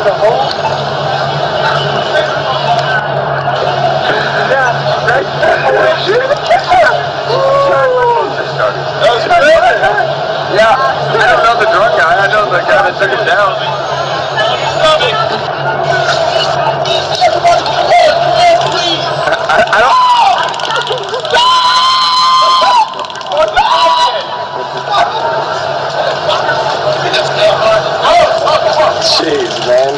Yeah, I don't know the drunk guy. I know the guy that took him down. I don't. Jeez, man.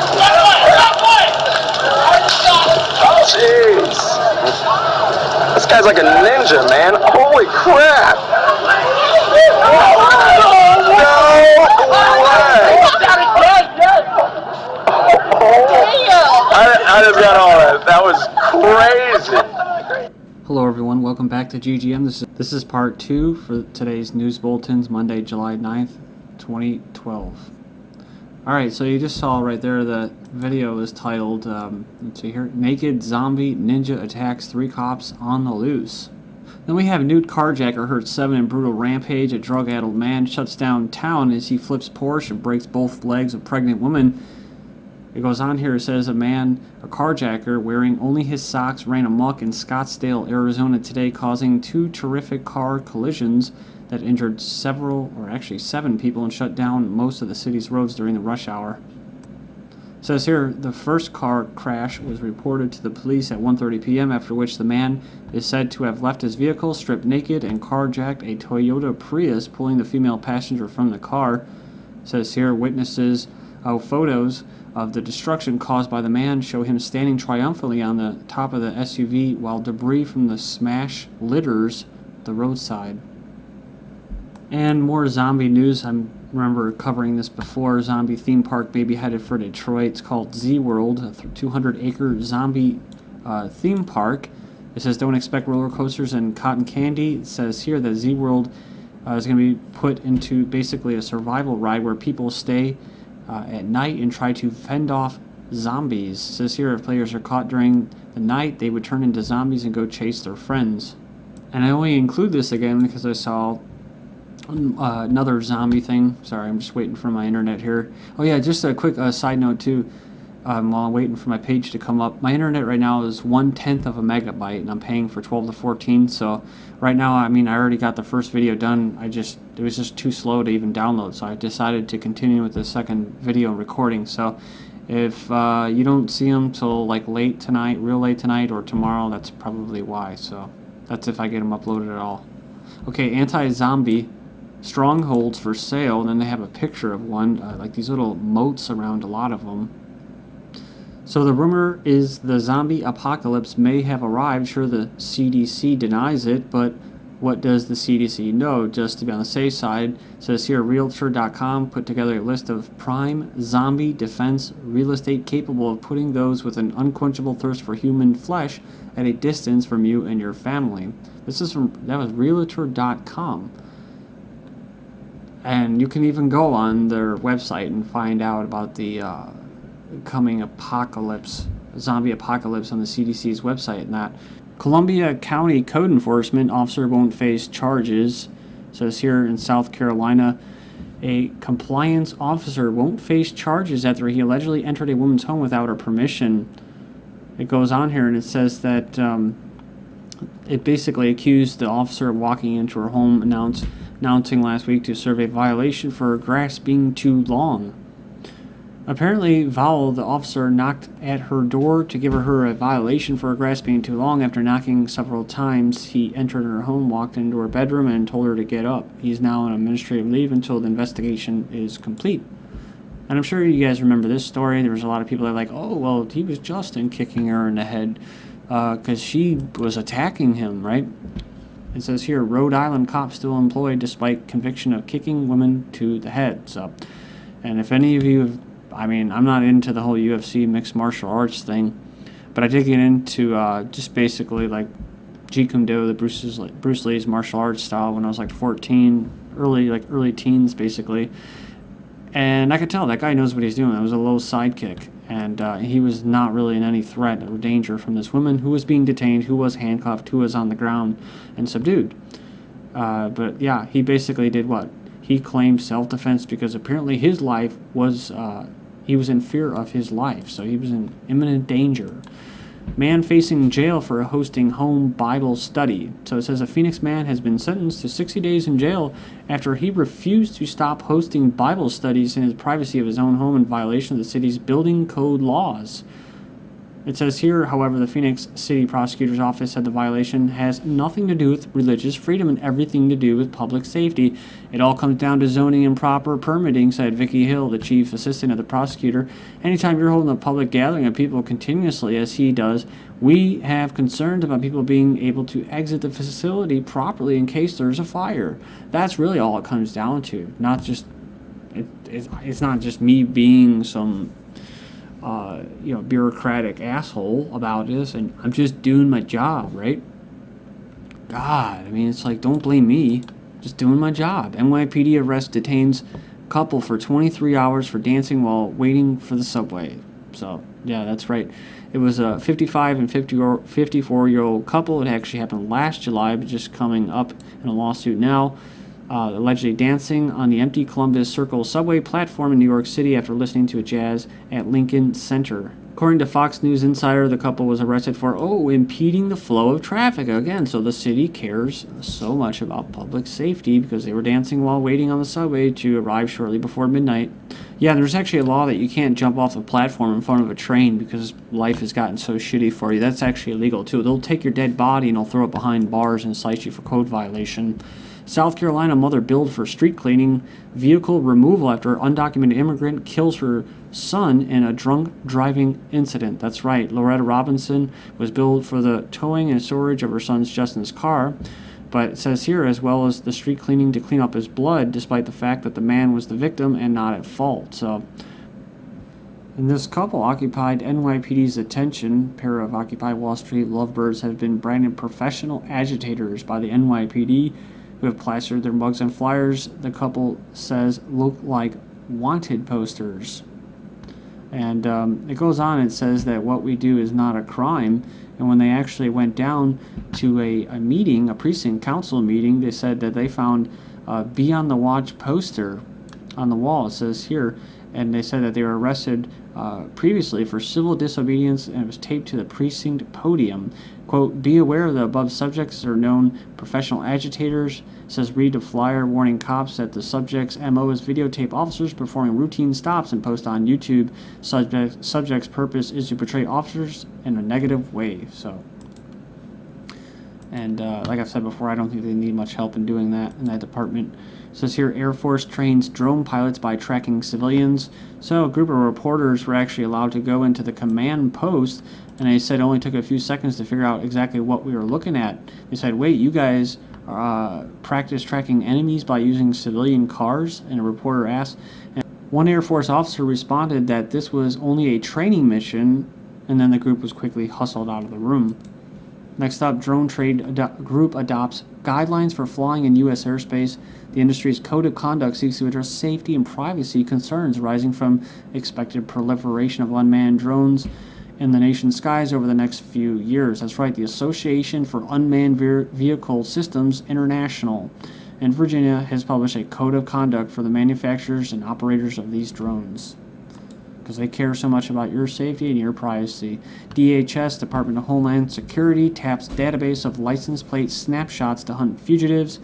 Jeez. This guy's like a ninja, man. Holy crap. I just got all that. That was crazy. Hello everyone, welcome back to GGN. This is part 2 for today's news bulletins, Monday, July 9th, 2012. Alright, so you just saw right there the video is titled, let's see here, Naked Zombie Ninja Attacks 3 Cops on the Loose. Then we have nude carjacker hurts 7 in brutal rampage. A drug-addled man shuts down town as he flips Porsche and breaks both legs of pregnant woman. It goes on here, it says a carjacker, wearing only his socks ran amok in Scottsdale, Arizona today, causing 2 terrific car collisions that injured 7 people and shut down most of the city's roads during the rush hour. It says here, the first car crash was reported to the police at 1:30 p.m., after which the man is said to have left his vehicle, stripped naked, and carjacked a Toyota Prius, pulling the female passenger from the car. It says here, witnesses photos of the destruction caused by the man show him standing triumphantly on the top of the SUV while debris from the smash litters the roadside. And more zombie news. I remember covering this before. Zombie theme park may be headed for Detroit. It's called Z-World, a 200-acre zombie theme park. It says don't expect roller coasters and cotton candy. It says here that Z-World is going to be put into basically a survival ride where people stay at night and try to fend off zombies. It says here if players are caught during the night, they would turn into zombies and go chase their friends. And I only include this again because I saw another zombie thing. Sorry, I'm just waiting for my internet here. Oh yeah, just a quick side note too. While I'm waiting for my page to come up, my internet right now is 1/10 of a megabyte, and I'm paying for 12 to 14. So right now, I mean, I already got the first video done. It was just too slow to even download, so I decided to continue with the second video recording. So if you don't see them till like late tonight, real late tonight, or tomorrow, that's probably why. So that's if I get them uploaded at all. Okay, AntiZombie Strongholds for sale, and then they have a picture of one, like these little moats around a lot of them. So the rumor is the zombie apocalypse may have arrived. Sure, the CDC denies it, but what does the CDC know? Just to be on the safe side, it says here, Realtor.com put together a list of prime zombie defense real estate capable of putting those with an unquenchable thirst for human flesh at a distance from you and your family. That was Realtor.com. And you can even go on their website and find out about the coming apocalypse, zombie apocalypse on the CDC's website and that. Columbia County Code Enforcement officer won't face charges. It says here in South Carolina, a compliance officer won't face charges after he allegedly entered a woman's home without her permission. It goes on here and it says that it basically accused the officer of walking into her home, announcing last week to serve a violation for her grass being too long. Apparently, Vowell, the officer, knocked at her door to give her a violation for her grass being too long. After knocking several times, he entered her home, walked into her bedroom, and told her to get up. He's now on administrative leave until the investigation is complete. And I'm sure you guys remember this story. There was a lot of people that are like, oh, well, he was Justin kicking her in the head because she was attacking him, right? It says here, Rhode Island cop still employed despite conviction of kicking women to the head. So, and if any of you have, I mean, I'm not into the whole UFC mixed martial arts thing, but I did get into just basically like Jeet Kune Do, the Bruce Lee's martial arts style when I was like 14, early teens basically. And I could tell that guy knows what he's doing. It was a low sidekick, and he was not really in any threat or danger from this woman who was being detained, who was handcuffed, who was on the ground and subdued. But yeah, he basically did what? He claimed self-defense because apparently his life was he was in fear of his life, so he was in imminent danger. Man facing jail for hosting home Bible study. So it says a Phoenix man has been sentenced to 60 days in jail after he refused to stop hosting Bible studies in the privacy of his own home in violation of the city's building code laws. It says here, however, the Phoenix City Prosecutor's Office said the violation has nothing to do with religious freedom and everything to do with public safety. It all comes down to zoning and proper permitting, said Vicky Hill, the chief assistant of the prosecutor. Anytime you're holding a public gathering of people continuously, as he does, we have concerns about people being able to exit the facility properly in case there's a fire. That's really all it comes down to. Not just, it's not just me being some bureaucratic asshole about this, and I'm just doing my job, right? God, I mean, it's like, don't blame me, just doing my job. NYPD arrests detains couple for 23 hours for dancing while waiting for the subway. So, yeah, that's right. It was a 55 and 54-year-old couple. It actually happened last July, but just coming up in a lawsuit now. Allegedly dancing on the empty Columbus Circle subway platform in New York City after listening to a jazz at Lincoln Center. According to Fox News Insider, the couple was arrested for, impeding the flow of traffic. Again, so the city cares so much about public safety because they were dancing while waiting on the subway to arrive shortly before midnight. Yeah, there's actually a law that you can't jump off the platform in front of a train because life has gotten so shitty for you. That's actually illegal, too. They'll take your dead body and they'll throw it behind bars and cite you for code violation. South Carolina mother billed for street cleaning vehicle removal after undocumented immigrant kills her son in a drunk driving incident. That's right. Loretta Robinson was billed for the towing and storage of her son's Justin's car, but it says here, as well as the street cleaning to clean up his blood, despite the fact that the man was the victim and not at fault. So, and this couple occupied NYPD's attention. A pair of Occupy Wall Street lovebirds have been branded professional agitators by the NYPD, who have plastered their mugs and flyers, the couple says, look like wanted posters. And it goes on, it says that what we do is not a crime. And when they actually went down to a meeting, a precinct council meeting, they said that they found a Be on the Watch poster on the wall. It says here, and they said that they were arrested previously for civil disobedience, and it was taped to the precinct podium. Quote, be aware the above subjects are known professional agitators. It says read the flyer warning cops that the subject's MO is videotape officers performing routine stops and post on YouTube. Subject's purpose is to portray officers in a negative way. So, and like I've said before, I don't think they need much help in doing that in that department. It says here, Air Force trains drone pilots by tracking civilians. So a group of reporters were actually allowed to go into the command post, and they said it only took a few seconds to figure out exactly what we were looking at. They said, wait, you guys practice tracking enemies by using civilian cars? And a reporter asked. And one Air Force officer responded that this was only a training mission, and then the group was quickly hustled out of the room. Next up, drone trade group adopts guidelines for flying in U.S. airspace. The industry's code of conduct seeks to address safety and privacy concerns arising from expected proliferation of unmanned drones in the nation's skies over the next few years. That's right, the Association for Unmanned Vehicle Systems International in Virginia has published a code of conduct for the manufacturers and operators of these drones, because they care so much about your safety and your privacy. DHS, Department of Homeland Security, taps database of license plate snapshots to hunt fugitives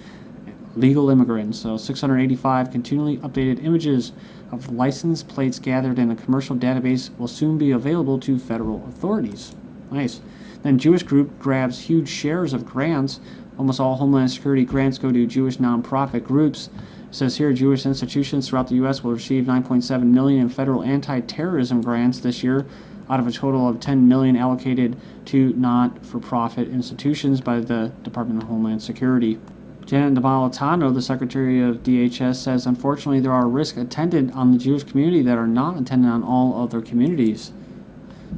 and legal immigrants. So 685 continually updated images of license plates gathered in a commercial database will soon be available to federal authorities. Nice. Then Jewish group grabs huge shares of grants. Almost all Homeland Security grants go to Jewish nonprofit groups. It says here, Jewish institutions throughout the U.S. will receive $9.7 million in federal anti-terrorism grants this year, out of a total of $10 million allocated to not-for-profit institutions by the Department of Homeland Security. Janet Napolitano, the Secretary of DHS, says, unfortunately, there are risks attendant on the Jewish community that are not attendant on all other communities.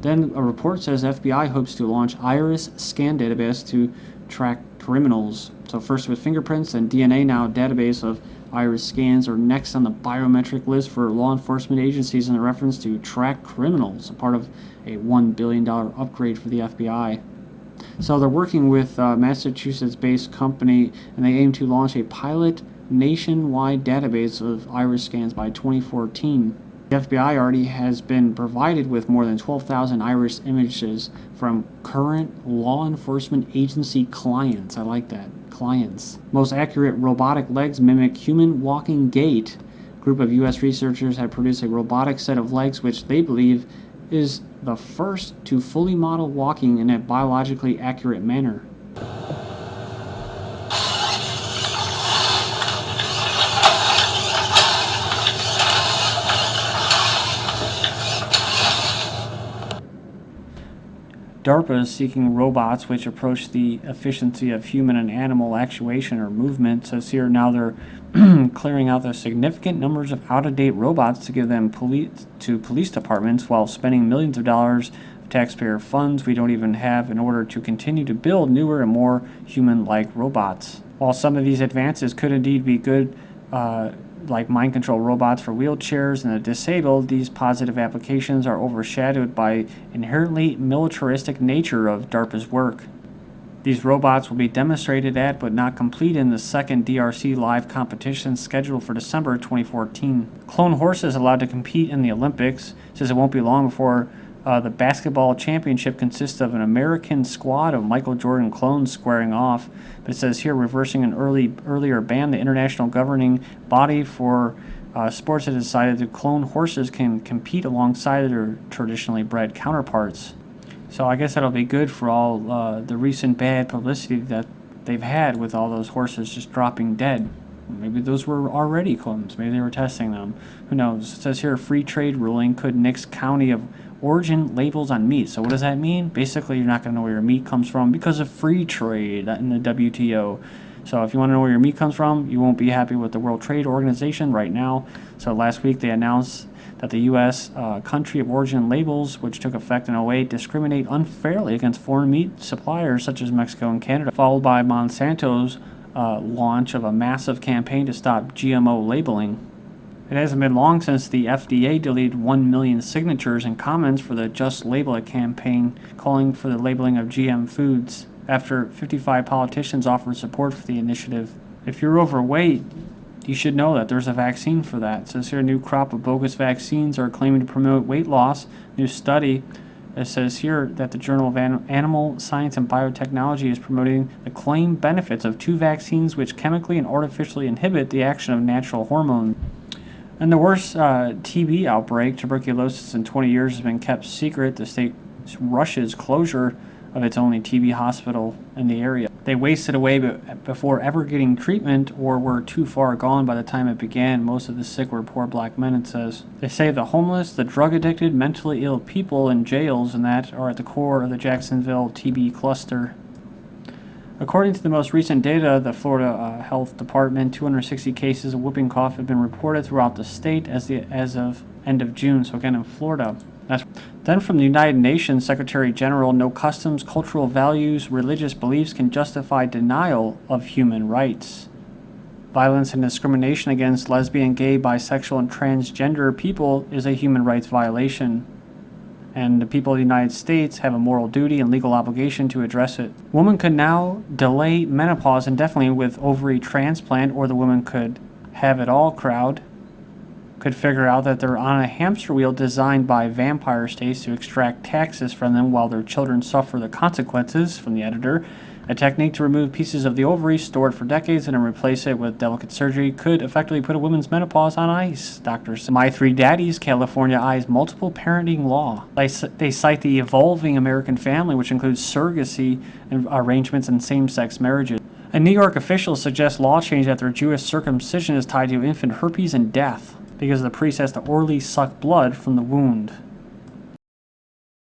Then a report says FBI hopes to launch iris scan database to track criminals. So first with fingerprints and DNA, now a database of iris scans are next on the biometric list for law enforcement agencies in a reference to track criminals, a part of a $1 billion upgrade for the FBI. So they're working with a Massachusetts-based company, and they aim to launch a pilot nationwide database of iris scans by 2014. The FBI already has been provided with more than 12,000 iris images from current law enforcement agency clients. I like that. Clients. Most accurate robotic legs mimic human walking gait. A group of U.S. researchers have produced a robotic set of legs which they believe is the first to fully model walking in a biologically accurate manner. DARPA is seeking robots which approach the efficiency of human and animal actuation or movement. So here now they're clearing out the significant numbers of out-of-date robots to give them to police departments while spending millions of dollars of taxpayer funds we don't even have in order to continue to build newer and more human-like robots. While some of these advances could indeed be good, like mind control robots for wheelchairs and the disabled, these positive applications are overshadowed by inherently militaristic nature of DARPA's work. These robots will be demonstrated at but not complete in the second DRC live competition scheduled for December 2014. Clone horses allowed to compete in the Olympics. Says it won't be long before the basketball championship consists of an American squad of Michael Jordan clones squaring off. But it says here, reversing an earlier ban, the international governing body for sports has decided that clone horses can compete alongside their traditionally bred counterparts. So I guess that'll be good for all the recent bad publicity that they've had with all those horses just dropping dead. Maybe those were already clones. Maybe they were testing them. Who knows? It says here, a free trade ruling could nix county of origin labels on meat. So what does that mean? Basically, you're not going to know where your meat comes from because of free trade in the WTO. So if you want to know where your meat comes from, you won't be happy with the World Trade Organization right now. So last week they announced that the U.S. Country of origin labels, which took effect in 2008, discriminate unfairly against foreign meat suppliers such as Mexico and Canada, followed by Monsanto's launch of a massive campaign to stop GMO labeling. It hasn't been long since the FDA deleted 1 million signatures and comments for the Just Label It campaign calling for the labeling of GM foods after 55 politicians offered support for the initiative. If you're overweight, you should know that there's a vaccine for that. It says here, a new crop of bogus vaccines are claiming to promote weight loss. New study, it says here that the Journal of Animal Science and Biotechnology is promoting the claimed benefits of 2 vaccines which chemically and artificially inhibit the action of natural hormones. And the worst TB outbreak, tuberculosis, in 20 years has been kept secret. The state rushes closure of its only TB hospital in the area. They wasted away before ever getting treatment or were too far gone by the time it began. Most of the sick were poor black men, it says. They say the homeless, the drug-addicted, mentally ill people in jails and that are at the core of the Jacksonville TB cluster. According to the most recent data, the Florida Health Department, 260 cases of whooping cough have been reported throughout the state as of end of June. So again, in Florida. Then from the United Nations, Secretary General, no customs, cultural values, religious beliefs can justify denial of human rights. Violence and discrimination against lesbian, gay, bisexual, and transgender people is a human rights violation. And the people of the United States have a moral duty and legal obligation to address it. Women could now delay menopause indefinitely with ovary transplant, or the woman could have it all crowd could figure out that they're on a hamster wheel designed by vampire states to extract taxes from them while their children suffer the consequences, from the editor. A technique to remove pieces of the ovary stored for decades and then replace it with delicate surgery could effectively put a woman's menopause on ice, doctors say. My Three Daddies, California eyes multiple parenting law. They cite the evolving American family, which includes surrogacy and arrangements and same-sex marriages. And New York officials suggest law change after Jewish circumcision is tied to infant herpes and death, because the priest has to orally suck blood from the wound.